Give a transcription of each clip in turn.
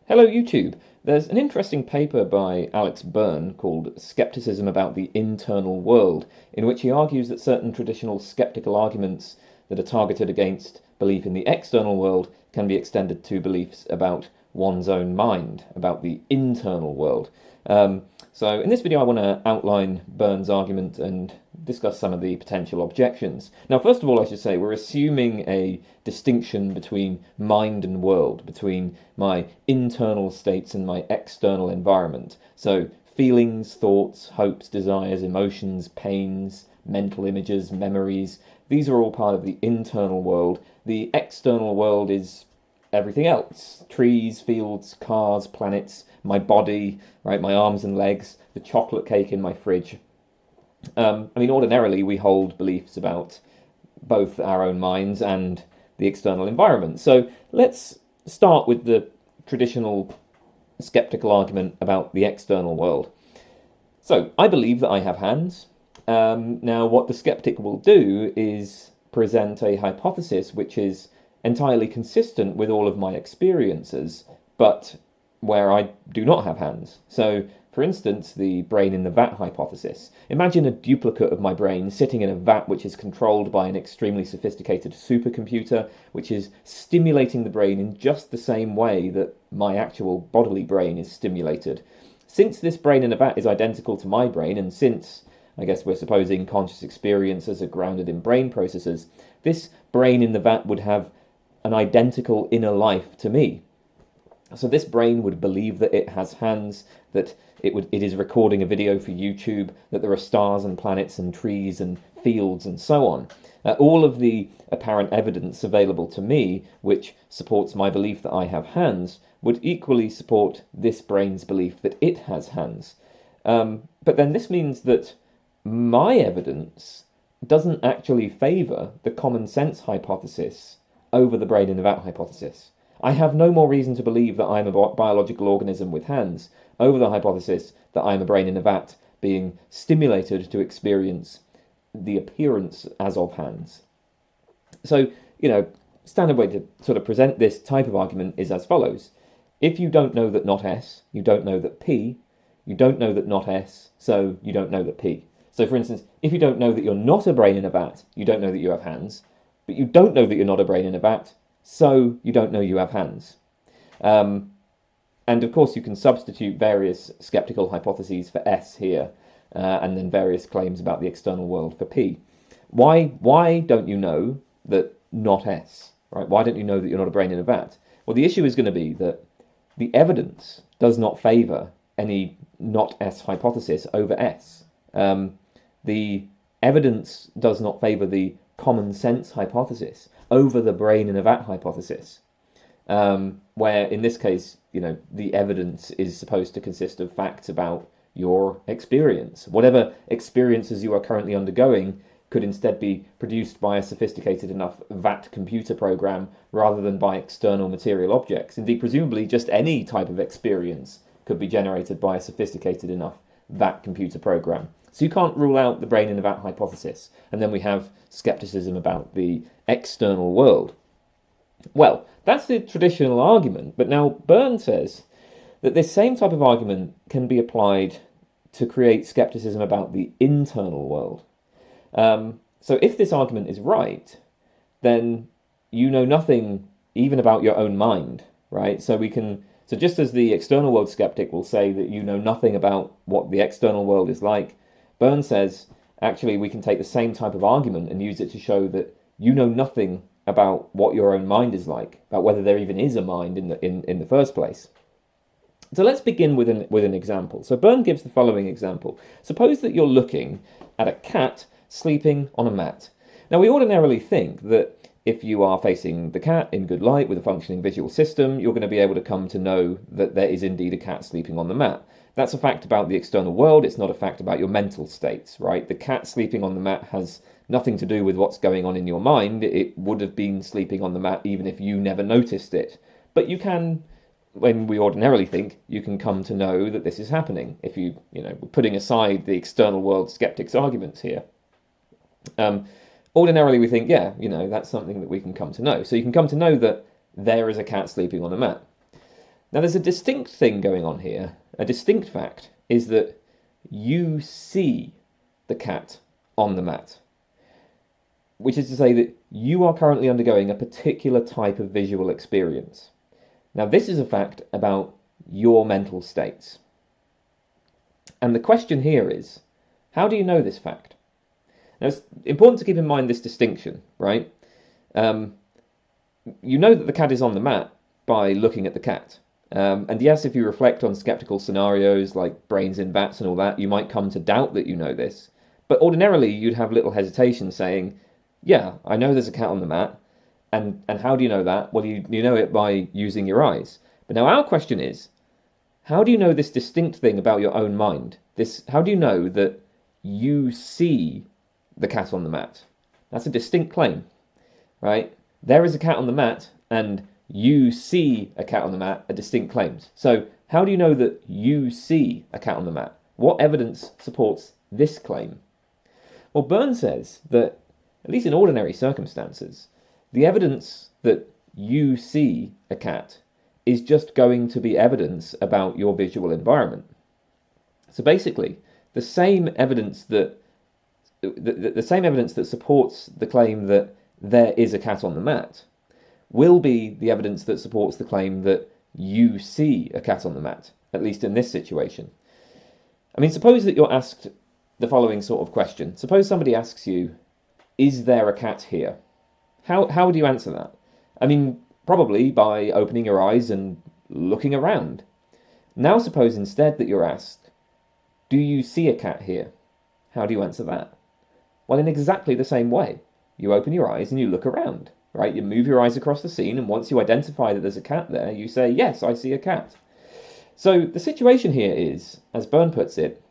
Hello YouTube. There's an interesting paper by Alex Byrne called Skepticism about the Internal World, in which he argues that certain traditional skeptical arguments that are targeted against belief in the external world can be extended to beliefs about one's own mind, about the internal world. So in this video I want to outline Byrne's argument and discuss some of the potential objections. Now, first of all, I should say we're assuming a distinction between mind and world, between my internal states and my external environment. So feelings, thoughts, hopes, desires, emotions, pains, mental images, memories, these are all part of the internal world. The external world is everything else: trees, fields, cars, planets, my body, right, my arms and legs, the chocolate cake in my fridge. Ordinarily we hold beliefs about both our own minds and the external environment. So let's start with the traditional skeptical argument about the external world. So I believe that I have hands. Now, what the skeptic will do is present a hypothesis which is entirely consistent with all of my experiences, but where I do not have hands. So, for instance, the brain in the vat hypothesis. Imagine a duplicate of my brain sitting in a vat which is controlled by an extremely sophisticated supercomputer, which is stimulating the brain in just the same way that my actual bodily brain is stimulated. Since this brain in a vat is identical to my brain, and since, I guess we're supposing conscious experiences are grounded in brain processes, this brain in the vat would have an identical inner life to me. So this brain would believe that it has hands, that it is recording a video for YouTube, that there are stars and planets and trees and fields and so on. All of the apparent evidence available to me, which supports my belief that I have hands, would equally support this brain's belief that it has hands. But then this means that my evidence doesn't actually favour the common sense hypothesis over the brain in the vat hypothesis. I have no more reason to believe that I am a biological organism with hands over the hypothesis that I am a brain in a vat being stimulated to experience the appearance as of hands. So, standard way to sort of present this type of argument is as follows. If you don't know that not S, you don't know that P, you don't know that not S, so you don't know that P. So, for instance, if you don't know that you're not a brain in a vat, you don't know that you have hands, but you don't know that you're not a brain in a vat, so you don't know you have hands. And of course you can substitute various skeptical hypotheses for S here, and then various claims about the external world for P. Why don't you know that not S? Right? Why don't you know that you're not a brain in a vat? Well, the issue is going to be that the evidence does not favour any not S hypothesis over S. The evidence does not favour the common sense hypothesis over the brain in a vat hypothesis, where in this case, the evidence is supposed to consist of facts about your experience. Whatever experiences you are currently undergoing could instead be produced by a sophisticated enough vat computer program rather than by external material objects. Indeed, presumably just any type of experience could be generated by a sophisticated enough vat computer program. So you can't rule out the brain in the vat hypothesis. And then we have skepticism about the external world. Well, that's the traditional argument, but now Byrne says that this same type of argument can be applied to create skepticism about the internal world. So if this argument is right, then you know nothing even about your own mind, right? So just as the external world skeptic will say that you know nothing about what the external world is like, Byrne says, actually, we can take the same type of argument and use it to show that you know nothing about what your own mind is like, about whether there even is a mind in the first place. So let's begin with an example. So Byrne gives the following example. Suppose that you're looking at a cat sleeping on a mat. Now, we ordinarily think that if you are facing the cat in good light with a functioning visual system, you're going to be able to come to know that there is indeed a cat sleeping on the mat. That's a fact about the external world. It's not a fact about your mental states, right? The cat sleeping on the mat has nothing to do with what's going on in your mind. It would have been sleeping on the mat even if you never noticed it. But you can, when we ordinarily think, you can come to know that this is happening if we're putting aside the external world skeptics' arguments here. Ordinarily we think, that's something that we can come to know. So you can come to know that there is a cat sleeping on a mat. Now, there's a distinct thing going on here. A distinct fact is that you see the cat on the mat, which is to say that you are currently undergoing a particular type of visual experience. Now, this is a fact about your mental states. And the question here is, how do you know this fact? Now, it's important to keep in mind this distinction, right? You know that the cat is on the mat by looking at the cat. And yes, if you reflect on skeptical scenarios like brains in vats and all that, you might come to doubt that you know this. But ordinarily, you'd have little hesitation saying, yeah, I know there's a cat on the mat. And how do you know that? Well, you know it by using your eyes. But now our question is, how do you know this distinct thing about your own mind? How do you know that you see the cat on the mat? That's a distinct claim, right? There is a cat on the mat, and you see a cat on the mat are distinct claims. So how do you know that you see a cat on the mat? What evidence supports this claim? Well, Byrne says that, at least in ordinary circumstances, the evidence that you see a cat is just going to be evidence about your visual environment. So basically, the same evidence that supports the claim that there is a cat on the mat will be the evidence that supports the claim that you see a cat on the mat, at least in this situation. I mean, suppose that you're asked the following sort of question. Suppose somebody asks you, is there a cat here? How would you answer that? I mean, probably by opening your eyes and looking around. Now suppose instead that you're asked, do you see a cat here? How do you answer that? Well, in exactly the same way. You open your eyes and you look around, right? You move your eyes across the scene, and once you identify that there's a cat there, you say, yes, I see a cat. So the situation here is, as Byrne puts it,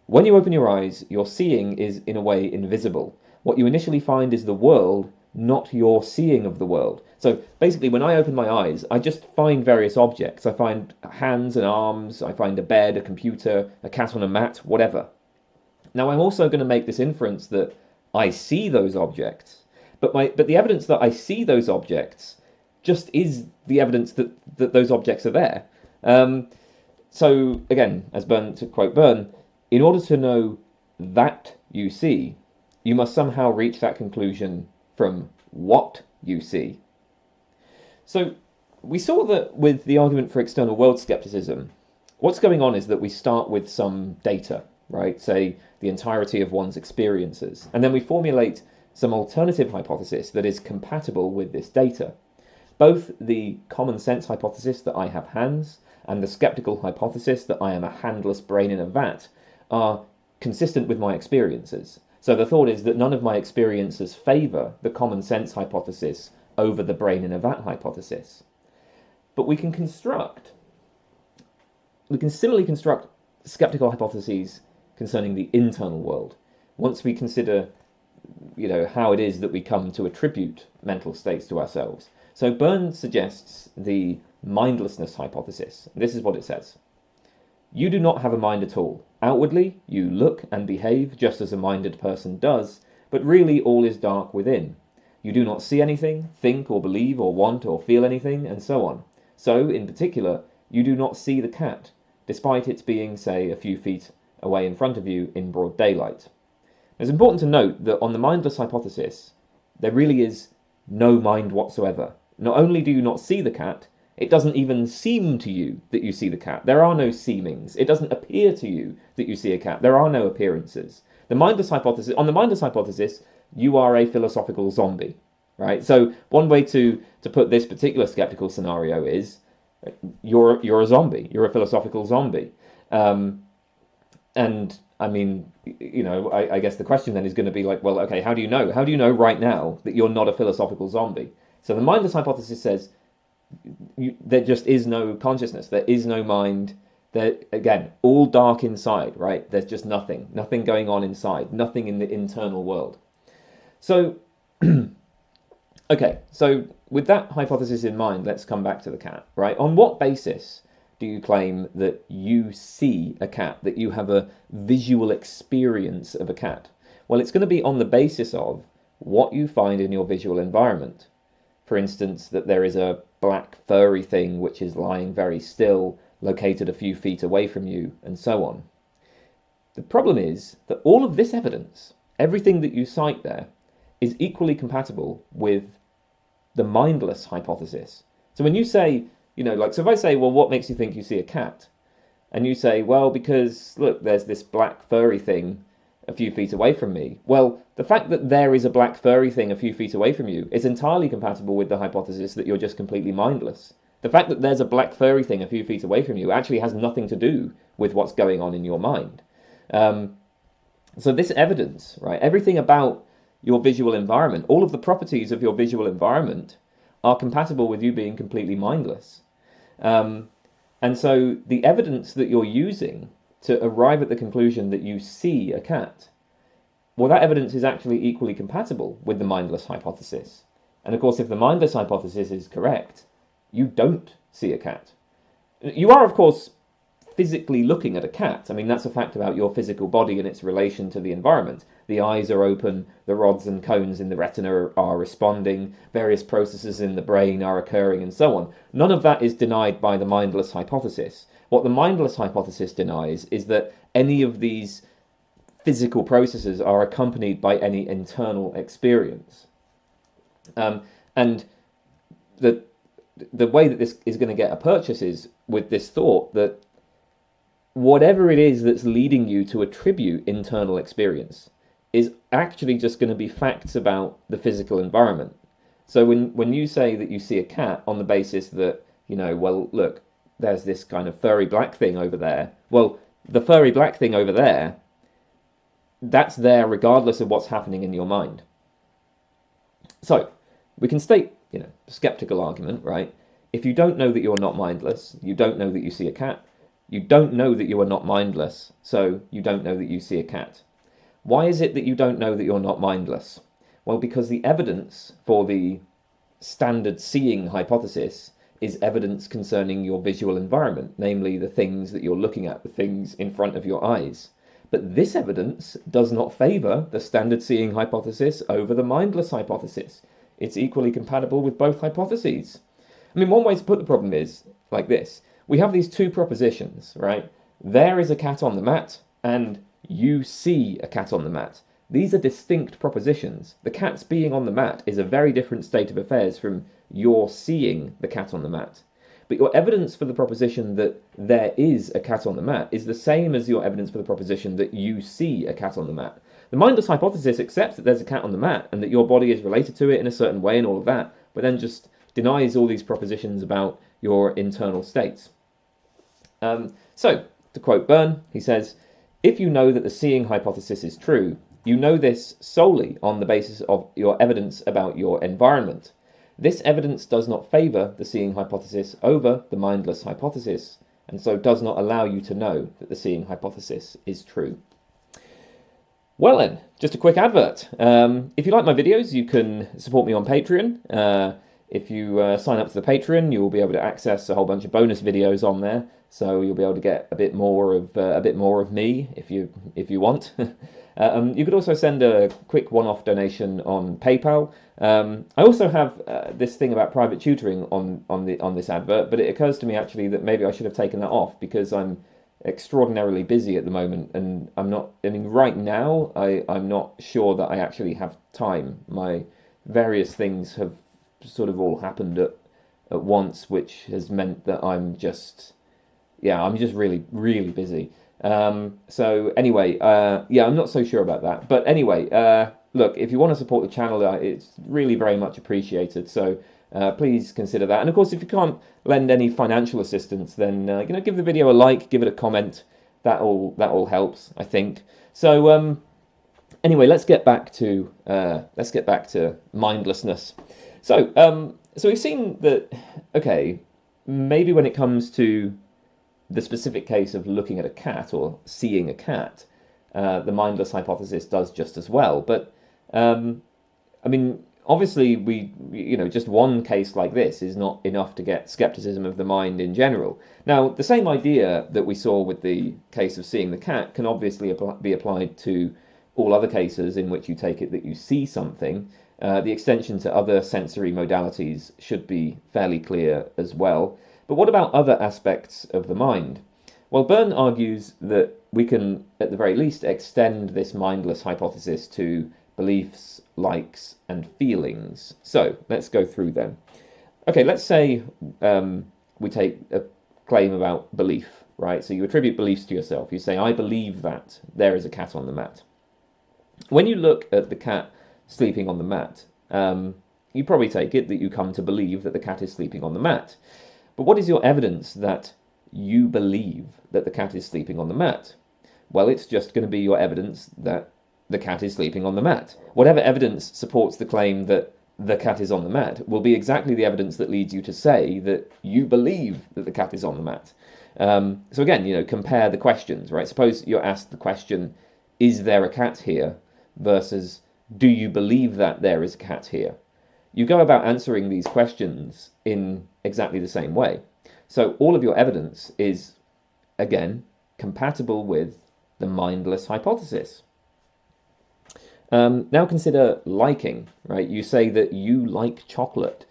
when you open your eyes, your seeing is in a way invisible. What you initially find is the world, not your seeing of the world. So basically, when I open my eyes, I just find various objects. I find hands and arms, I find a bed, a computer, a cat on a mat, whatever. Now, I'm also going to make this inference that I see those objects, but the evidence that I see those objects just is the evidence that those objects are there. So again, as Byrne, to quote Byrne, in order to know that you see, you must somehow reach that conclusion from what you see. So we saw that with the argument for external world skepticism, what's going on is that we start with some data, right? Say the entirety of one's experiences. And then we formulate some alternative hypothesis that is compatible with this data. Both the common sense hypothesis that I have hands and the skeptical hypothesis that I am a handless brain in a vat are consistent with my experiences. So the thought is that none of my experiences favour the common sense hypothesis over the brain in a vat hypothesis. But we can similarly construct skeptical hypotheses concerning the internal world once we consider, how it is that we come to attribute mental states to ourselves. So Byrne suggests the mindlessness hypothesis. This is what it says. You do not have a mind at all. Outwardly, you look and behave just as a minded person does, but really all is dark within. You do not see anything, think or believe or want or feel anything, and so on. So, in particular, you do not see the cat, despite its being, say, a few feet away in front of you in broad daylight. It's important to note that on the mindless hypothesis, there really is no mind whatsoever. Not only do you not see the cat, it doesn't even seem to you that you see the cat. There are no seemings. It doesn't appear to you that you see a cat. There are no appearances. On the mindless hypothesis, you are a philosophical zombie, right? So one way to put this particular skeptical scenario is you're a zombie. You're a philosophical zombie. And I mean, I guess the question then is going to be like, well, okay, how do you know? How do you know right now that you're not a philosophical zombie? So the mindless hypothesis says there just is no consciousness. There is no mind. There, again, all dark inside, right? There's just nothing going on inside, nothing in the internal world. So, okay, so with that hypothesis in mind, let's come back to the cat, right? On what basis do you claim that you see a cat, that you have a visual experience of a cat? Well, it's going to be on the basis of what you find in your visual environment. for instance, that there is a black furry thing which is lying very still, located a few feet away from you, and so on. The problem is that all of this evidence, everything that you cite there, is equally compatible with the mindless hypothesis. So when you say, so if I say, well, what makes you think you see a cat? And you say, well, because, look, there's this black furry thing a few feet away from me. Well, the fact that there is a black furry thing a few feet away from you is entirely compatible with the hypothesis that you're just completely mindless. The fact that there's a black furry thing a few feet away from you actually has nothing to do with what's going on in your mind. So this evidence, right, everything about your visual environment, all of the properties of your visual environment are compatible with you being completely mindless. And so the evidence that you're using to arrive at the conclusion that you see a cat, well, that evidence is actually equally compatible with the mindless hypothesis. And of course, if the mindless hypothesis is correct, you don't see a cat. You are, of course, physically looking at a cat. I mean, that's a fact about your physical body and its relation to the environment. The eyes are open, the rods and cones in the retina are responding, various processes in the brain are occurring, and so on. None of that is denied by the mindless hypothesis. What the mindless hypothesis denies is that any of these physical processes are accompanied by any internal experience. And the way that this is going to get a purchase is with this thought that whatever it is that's leading you to attribute internal experience is actually just going to be facts about the physical environment. So when you say that you see a cat on the basis that, well, look, there's this kind of furry black thing over there. Well, the furry black thing over there, that's there regardless of what's happening in your mind. So we can state, the skeptical argument, right? If you don't know that you're not mindless, you don't know that you see a cat, you don't know that you are not mindless, so you don't know that you see a cat. Why is it that you don't know that you're not mindless? Well, because the evidence for the standard seeing hypothesis is evidence concerning your visual environment, namely the things that you're looking at, the things in front of your eyes. But this evidence does not favour the standard seeing hypothesis over the mindless hypothesis. It's equally compatible with both hypotheses. I mean, one way to put the problem is like this. We have these two propositions, right? There is a cat on the mat, and you see a cat on the mat. These are distinct propositions. The cat's being on the mat is a very different state of affairs from your seeing the cat on the mat. But your evidence for the proposition that there is a cat on the mat is the same as your evidence for the proposition that you see a cat on the mat. The mindless hypothesis accepts that there's a cat on the mat and that your body is related to it in a certain way and all of that, but then just denies all these propositions about your internal states. So, to quote Byrne, he says, if you know that the seeing hypothesis is true, you know this solely on the basis of your evidence about your environment. This evidence does not favour the seeing hypothesis over the mindless hypothesis, and so does not allow you to know that the seeing hypothesis is true. Well then, just a quick advert. If you like my videos, you can support me on Patreon. If you sign up to the Patreon, you will be able to access a whole bunch of bonus videos on there. So you'll be able to get a bit more of me if you want. You could also send a quick one-off donation on PayPal. I also have this thing about private tutoring on this advert, but it occurs to me actually that maybe I should have taken that off because I'm extraordinarily busy at the moment, and right now I'm not sure that I actually have time. My various things have sort of all happened at once, which has meant that I'm just really, really busy. So anyway, I'm not so sure about that. But anyway, look, if you want to support the channel, it's really very much appreciated. So please consider that. And of course, if you can't lend any financial assistance, then give the video a like, give it a comment. That all helps, I think. So anyway, let's get back to mindlessness. So we've seen that, okay, maybe when it comes to the specific case of looking at a cat or seeing a cat, the mindless hypothesis does just as well. But obviously, just one case like this is not enough to get skepticism of the mind in general. Now, the same idea that we saw with the case of seeing the cat can obviously be applied to all other cases in which you take it that you see something. The extension to other sensory modalities should be fairly clear as well. But what about other aspects of the mind? Well, Byrne argues that we can, at the very least, extend this mindless hypothesis to beliefs, likes, and feelings. So let's go through them. Okay, let's say we take a claim about belief, right? So you attribute beliefs to yourself. You say, I believe that there is a cat on the mat. When you look at the cat sleeping on the mat, you probably take it that you come to believe that the cat is sleeping on the mat. But what is your evidence that you believe that the cat is sleeping on the mat? Well, it's just going to be your evidence that the cat is sleeping on the mat. Whatever evidence supports the claim that the cat is on the mat will be exactly the evidence that leads you to say that you believe that the cat is on the mat. So again, compare the questions, right? Suppose you're asked the question, is there a cat here? Versus, do you believe that there is a cat here? You go about answering these questions in exactly the same way. So all of your evidence is, again, compatible with the mindless hypothesis. Now consider liking, right? You say that you like chocolate.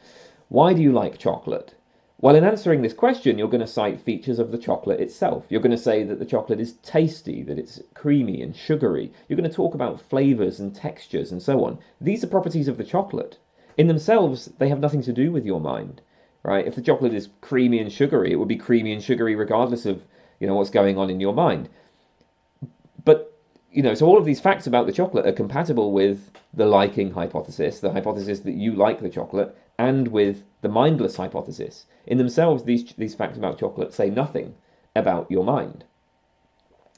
Why do you like chocolate? Well, in answering this question, you're going to cite features of the chocolate itself. You're going to say that the chocolate is tasty, that it's creamy and sugary. You're going to talk about flavors and textures and so on. These are properties of the chocolate. In themselves, they have nothing to do with your mind, right? If the chocolate is creamy and sugary, it would be creamy and sugary regardless of, what's going on in your mind. But so all of these facts about the chocolate are compatible with the liking hypothesis, the hypothesis that you like the chocolate, and with the mindless hypothesis. In themselves, these facts about chocolate say nothing about your mind.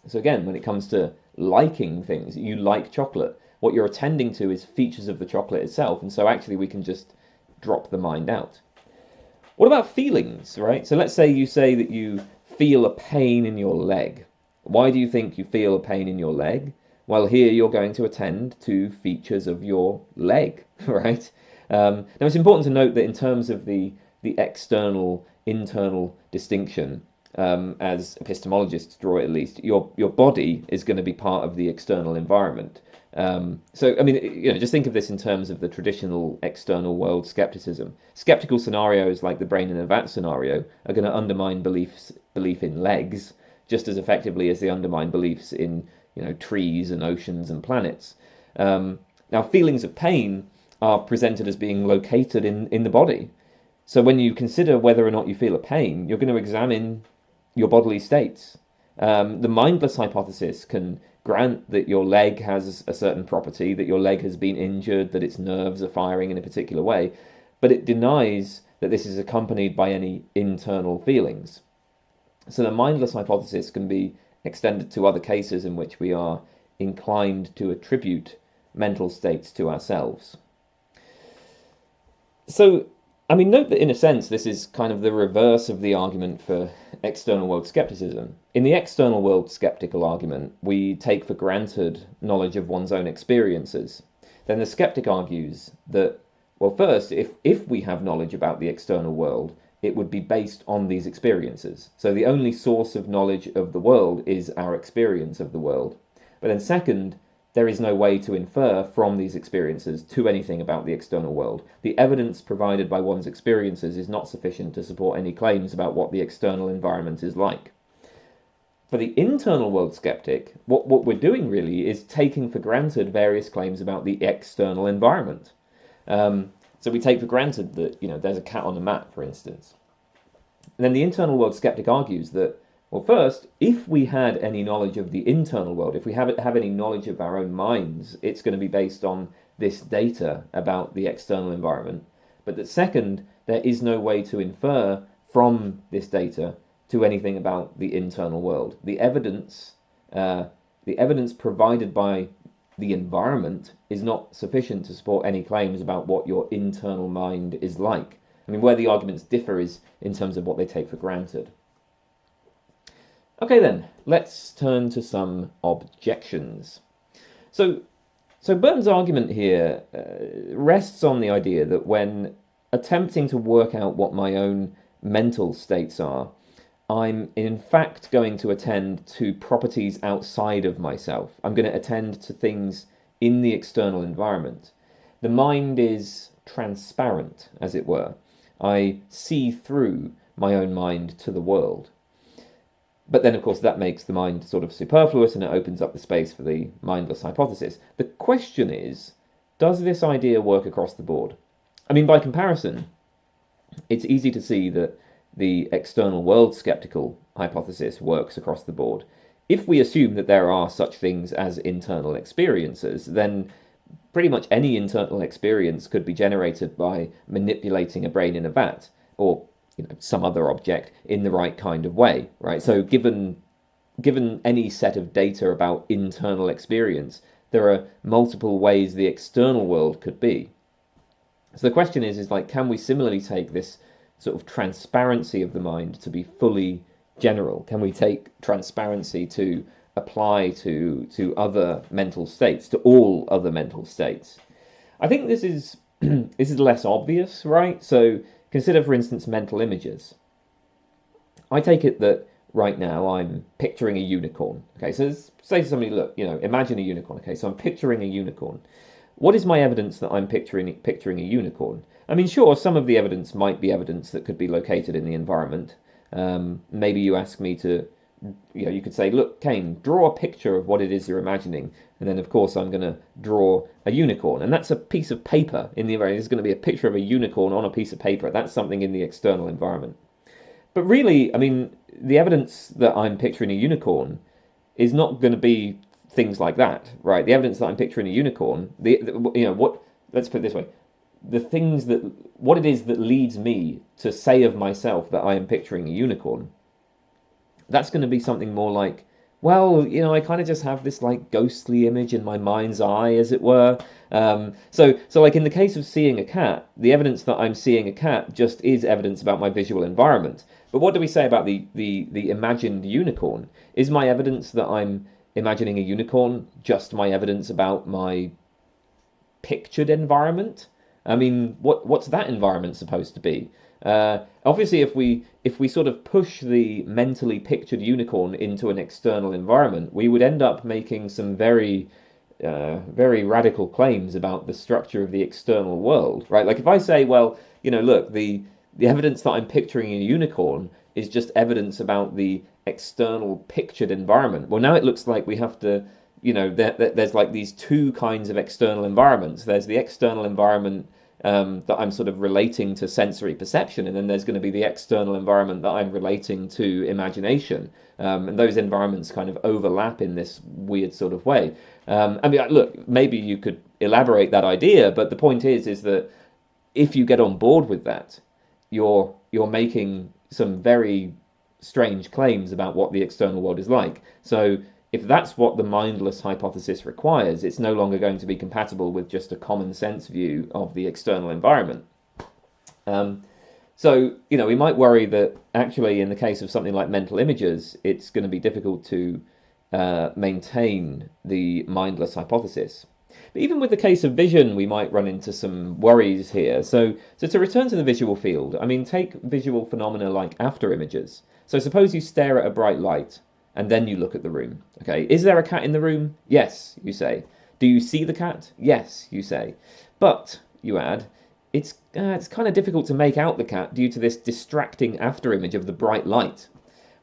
So again, when it comes to liking things, you like chocolate. What you're attending to is features of the chocolate itself, and so actually we can just drop the mind out. What about feelings, right? So let's say you say that you feel a pain in your leg. Why do you think you feel a pain in your leg? Well, here you're going to attend to features of your leg, right? Now, it's important to note that in terms of the external-internal distinction, as epistemologists draw it at least, your body is going to be part of the external environment. Just think of this in terms of the traditional external world skepticism. Skeptical scenarios like the brain in a vat scenario are going to undermine belief in legs just as effectively as they undermine beliefs in trees and oceans and planets. Now, feelings of pain are presented as being located in the body. So when you consider whether or not you feel a pain, you're going to examine your bodily states. The mindless hypothesis can grant that your leg has a certain property, that your leg has been injured, that its nerves are firing in a particular way, but it denies that this is accompanied by any internal feelings. So the mindless hypothesis can be extended to other cases in which we are inclined to attribute mental states to ourselves. So, note that in a sense this is kind of the reverse of the argument for external world skepticism. In the external world skeptical argument, we take for granted knowledge of one's own experiences. Then the skeptic argues that, well, first, if we have knowledge about the external world, it would be based on these experiences. So the only source of knowledge of the world is our experience of the world. But then second, there is no way to infer from these experiences to anything about the external world. The evidence provided by one's experiences is not sufficient to support any claims about what the external environment is like. For the internal world skeptic, what we're doing really is taking for granted various claims about the external environment. So we take for granted that, there's a cat on the mat, for instance. And then the internal world skeptic argues that, well, first, if we had any knowledge of the internal world, if we have any knowledge of our own minds, it's going to be based on this data about the external environment. But that second, there is no way to infer from this data to anything about the internal world. The evidence provided by the environment is not sufficient to support any claims about what your internal mind is like. Where the arguments differ is in terms of what they take for granted. Okay then, let's turn to some objections. So Byrne's argument here rests on the idea that when attempting to work out what my own mental states are, I'm in fact going to attend to properties outside of myself. I'm going to attend to things in the external environment. the mind is transparent, as it were. I see through my own mind to the world. But then, of course, that makes the mind sort of superfluous and it opens up the space for the mindless hypothesis. The question is, does this idea work across the board? I mean, by comparison, it's easy to see that the external world skeptical hypothesis works across the board. If we assume that there are such things as internal experiences, then pretty much any internal experience could be generated by manipulating a brain in a vat, or some other object in the right kind of way, right? So given any set of data about internal experience, there are multiple ways the external world could be. So the question is like, can we similarly take this sort of transparency of the mind to be fully general? Can we take transparency to apply to other mental states, to all other mental states? I think this is this is less obvious, right? So consider, for instance, mental images. I take it that right now I'm picturing a unicorn. Okay, so say to somebody, look, imagine a unicorn. Okay, so I'm picturing a unicorn. What is my evidence that I'm picturing a unicorn? I mean, sure, some of the evidence might be evidence that could be located in the environment. Maybe you ask me to, you could say, look, Kane, draw a picture of what it is you're imagining. And then, of course, I'm going to draw a unicorn. And that's a piece of paper in the environment. There's going to be a picture of a unicorn on a piece of paper. That's something in the external environment. But really, I mean, the evidence that I'm picturing a unicorn is not going to be things like that, right? The evidence that I'm picturing a unicorn, let's put it this way, what it is that leads me to say of myself that I am picturing a unicorn, that's going to be something more like, well, I kind of just have this like ghostly image in my mind's eye, as it were. So like in the case of seeing a cat, the evidence that I'm seeing a cat just is evidence about my visual environment. But what do we say about the imagined unicorn? Is my evidence that I'm imagining a unicorn just my evidence about my pictured environment? I mean, what's that environment supposed to be? Obviously, if we sort of push the mentally pictured unicorn into an external environment, we would end up making some very radical claims about the structure of the external world, right? Like if I say, well, look, the evidence that I'm picturing a unicorn is just evidence about the external pictured environment. Well, now it looks like we have to, there's like these two kinds of external environments. There's the external environment that I'm sort of relating to sensory perception, and then there's going to be the external environment that I'm relating to imagination. And those environments kind of overlap in this weird sort of way. I mean, look, maybe you could elaborate that idea, but the point is that if you get on board with that, you're making some very strange claims about what the external world is like. So if that's what the mindless hypothesis requires, it's no longer going to be compatible with just a common sense view of the external environment. So, we might worry that actually in the case of something like mental images, it's going to be difficult to maintain the mindless hypothesis. But even with the case of vision, we might run into some worries here. So to return to the visual field, I mean, take visual phenomena like after images. So suppose you stare at a bright light and then you look at the room. Okay, is there a cat in the room? Yes, you say. Do you see the cat? Yes, you say. But, you add, it's kind of difficult to make out the cat due to this distracting after image of the bright light.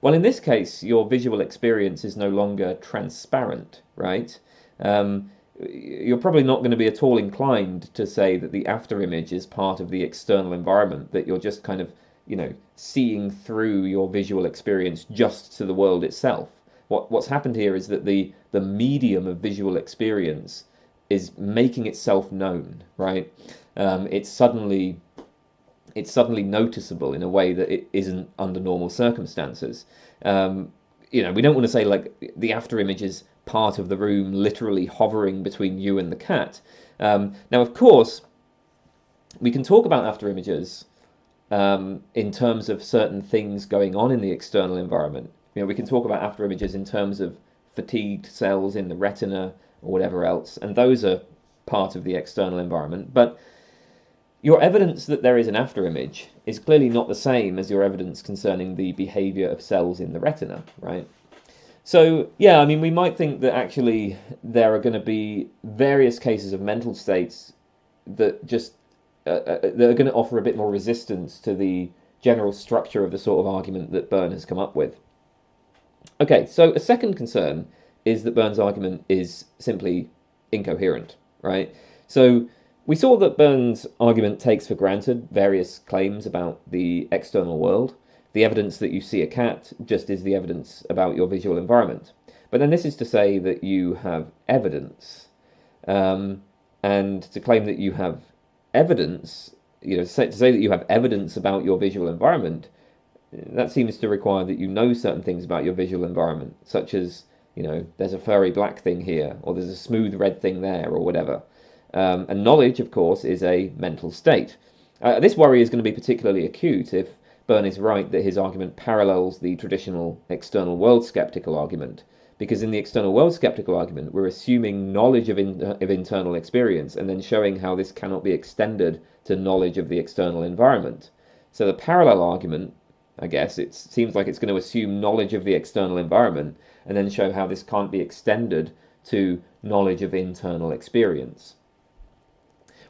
Well, in this case, your visual experience is no longer transparent, right? You're probably not going to be at all inclined to say that the after image is part of the external environment, that you're just kind of, seeing through your visual experience just to the world itself. What's happened here is that the medium of visual experience is making itself known, right? It's suddenly noticeable in a way that it isn't under normal circumstances. We don't want to say like the after image is part of the room literally hovering between you and the cat. Now, of course, we can talk about after images in terms of certain things going on in the external environment. We can talk about after images in terms of fatigued cells in the retina or whatever else, and those are part of the external environment. But your evidence that there is an after image is clearly not the same as your evidence concerning the behavior of cells in the retina, right? So, yeah, I mean, we might think that actually there are going to be various cases of mental states that just that are going to offer a bit more resistance to the general structure of the sort of argument that Byrne has come up with. Okay, so a second concern is that Byrne's argument is simply incoherent, right? So we saw that Byrne's argument takes for granted various claims about the external world. The evidence that you see a cat just is the evidence about your visual environment. But then this is to say that you have evidence. And to claim that you have evidence, to say that you have evidence about your visual environment, that seems to require that you know certain things about your visual environment, such as, there's a furry black thing here, or there's a smooth red thing there, or whatever. And knowledge, of course, is a mental state. This worry is going to be particularly acute if Byrne is right that his argument parallels the traditional external world skeptical argument, because in the external world skeptical argument, we're assuming knowledge of internal experience and then showing how this cannot be extended to knowledge of the external environment. So the parallel argument, I guess, it seems like it's going to assume knowledge of the external environment and then show how this can't be extended to knowledge of internal experience.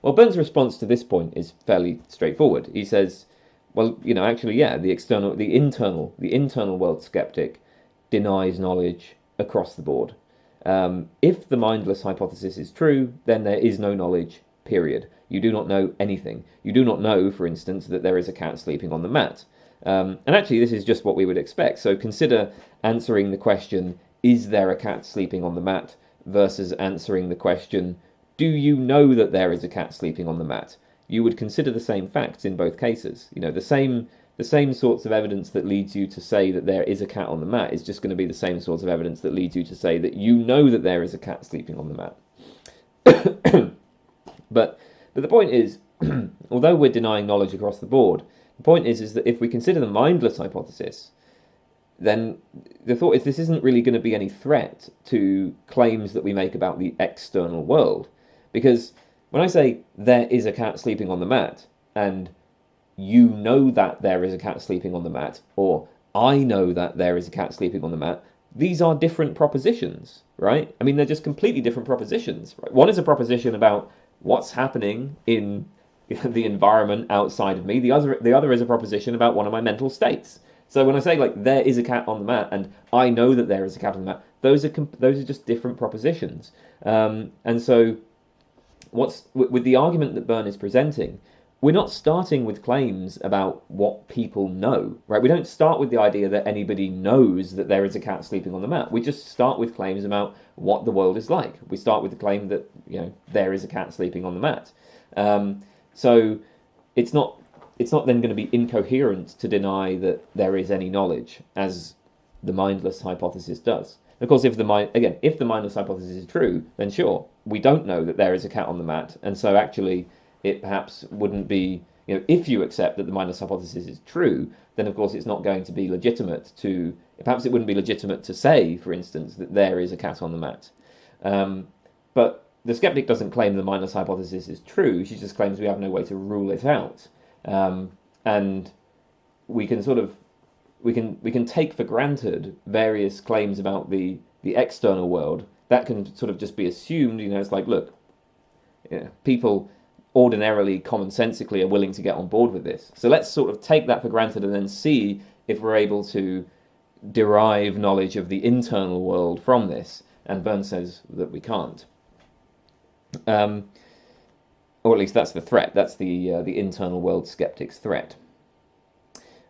Well, Byrne's response to this point is fairly straightforward. He says, well, actually, yeah, the internal world skeptic denies knowledge across the board. If the mindless hypothesis is true, then there is no knowledge, period. You do not know anything. You do not know, for instance, that there is a cat sleeping on the mat. And actually, this is just what we would expect. So consider answering the question, is there a cat sleeping on the mat, versus answering the question, do you know that there is a cat sleeping on the mat? You would consider the same facts in both cases. The same sorts of evidence that leads you to say that there is a cat on the mat is just going to be the same sorts of evidence that leads you to say that you know that there is a cat sleeping on the mat. But the point is, although we're denying knowledge across the board, the point is that if we consider the mindless hypothesis, then the thought is this isn't really going to be any threat to claims that we make about the external world. Because when I say there is a cat sleeping on the mat, and you know that there is a cat sleeping on the mat, or I know that there is a cat sleeping on the mat, these are different propositions, right? I mean, they're just completely different propositions, right? One is a proposition about what's happening in the environment outside of me. The other is a proposition about one of my mental states. So when I say, like, there is a cat on the mat, and I know that there is a cat on the mat, those are just different propositions. And so with the argument that Byrne is presenting, we're not starting with claims about what people know, right? We don't start with the idea that anybody knows that there is a cat sleeping on the mat. We just start with claims about what the world is like. We start with the claim that, there is a cat sleeping on the mat. So it's not then going to be incoherent to deny that there is any knowledge, as the mindless hypothesis does. Of course, if the mindless hypothesis is true, then sure, we don't know that there is a cat on the mat, and so actually it perhaps wouldn't be, if you accept that the mindless hypothesis is true, then of course it's not going to be legitimate perhaps it wouldn't be legitimate to say, for instance, that there is a cat on the mat. But the skeptic doesn't claim the mindless hypothesis is true, she just claims we have no way to rule it out. And we can we can take for granted various claims about the external world. That can sort of just be assumed, it's like, look, people ordinarily, commonsensically are willing to get on board with this. So let's sort of take that for granted and then see if we're able to derive knowledge of the internal world from this. And Byrne says that we can't. Or at least that's the threat. That's the internal world skeptic's threat.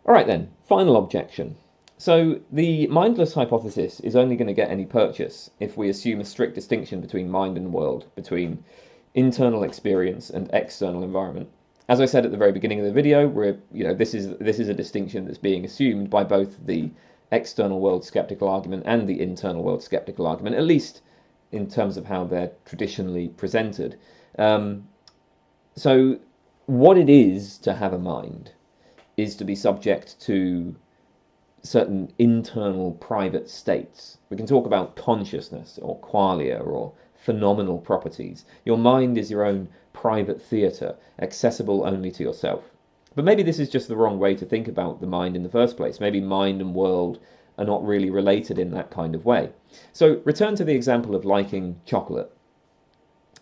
All right then, final objection. So the mindless hypothesis is only going to get any purchase if we assume a strict distinction between mind and world, between internal experience and external environment. As I said at the very beginning of the video, this is a distinction that's being assumed by both the external world skeptical argument and the internal world skeptical argument, at least in terms of how they're traditionally presented. So what it is to have a mind is to be subject to certain internal private states. We can talk about consciousness or qualia or phenomenal properties. Your mind is your own private theatre, accessible only to yourself. But maybe this is just the wrong way to think about the mind in the first place. Maybe mind and world are not really related in that kind of way. So return to the example of liking chocolate.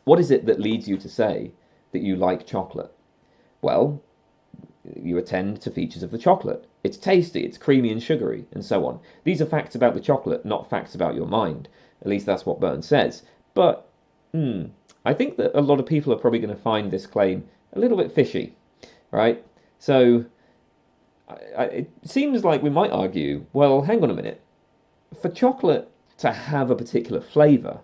What is it that leads you to say that you like chocolate? Well, you attend to features of the chocolate. It's tasty, it's creamy and sugary, and so on. These are facts about the chocolate, not facts about your mind. At least that's what Byrne says. But I think that a lot of people are probably going to find this claim a little bit fishy, right? So it seems like we might argue, well, hang on a minute. For chocolate to have a particular flavour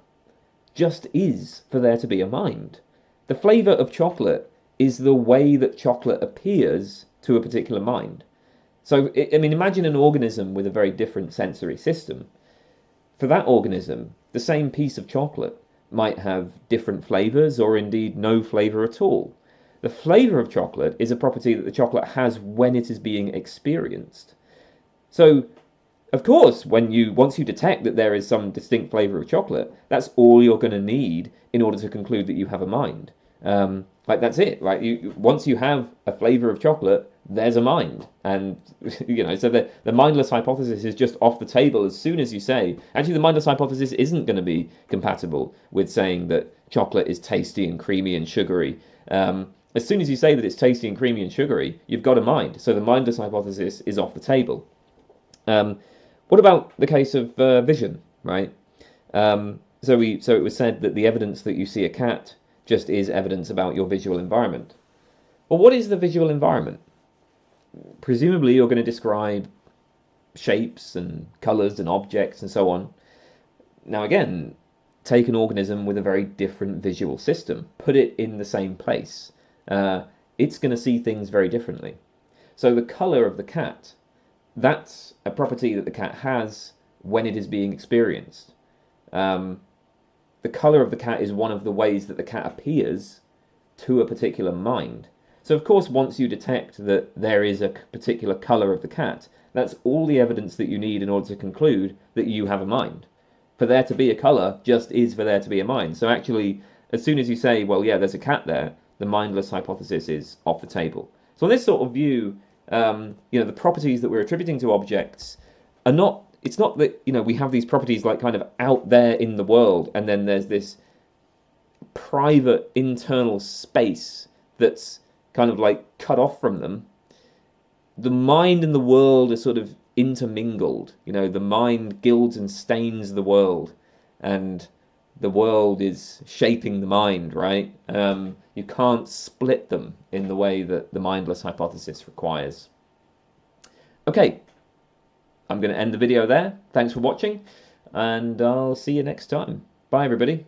just is for there to be a mind. The flavour of chocolate is the way that chocolate appears to a particular mind. So, I mean, imagine an organism with a very different sensory system. For that organism, the same piece of chocolate might have different flavours or indeed no flavour at all. The flavour of chocolate is a property that the chocolate has when it is being experienced. So, of course, once you detect that there is some distinct flavour of chocolate, that's all you're going to need in order to conclude that you have a mind. Like that's it, right? Once you have a flavour of chocolate, there's a mind, and so the mindless hypothesis is just off the table as soon as you say. Actually, the mindless hypothesis isn't going to be compatible with saying that chocolate is tasty and creamy and sugary. As soon as you say that it's tasty and creamy and sugary, you've got a mind. So the mindless hypothesis is off the table. What about the case of vision, right? So it was said that the evidence that you see a cat just is evidence about your visual environment. Well, what is the visual environment? Presumably you're going to describe shapes and colours and objects and so on. Now again, take an organism with a very different visual system, put it in the same place. It's going to see things very differently. So the colour of the cat, that's a property that the cat has when it is being experienced. The colour of the cat is one of the ways that the cat appears to a particular mind. So of course, once you detect that there is a particular colour of the cat, that's all the evidence that you need in order to conclude that you have a mind. For there to be a colour just is for there to be a mind. So actually, as soon as you say, well, yeah, there's a cat there, the mindless hypothesis is off the table. So on this sort of view, the properties that we're attributing to objects are not, it's not that, we have these properties like kind of out there in the world, and then there's this private internal space that's kind of like cut off from them. The mind and the world are sort of intermingled. The mind gilds and stains the world, and the world is shaping the mind, right? You can't split them in the way that the mindless hypothesis requires. Okay, I'm going to end the video there. Thanks for watching, and I'll see you next time. Bye, everybody.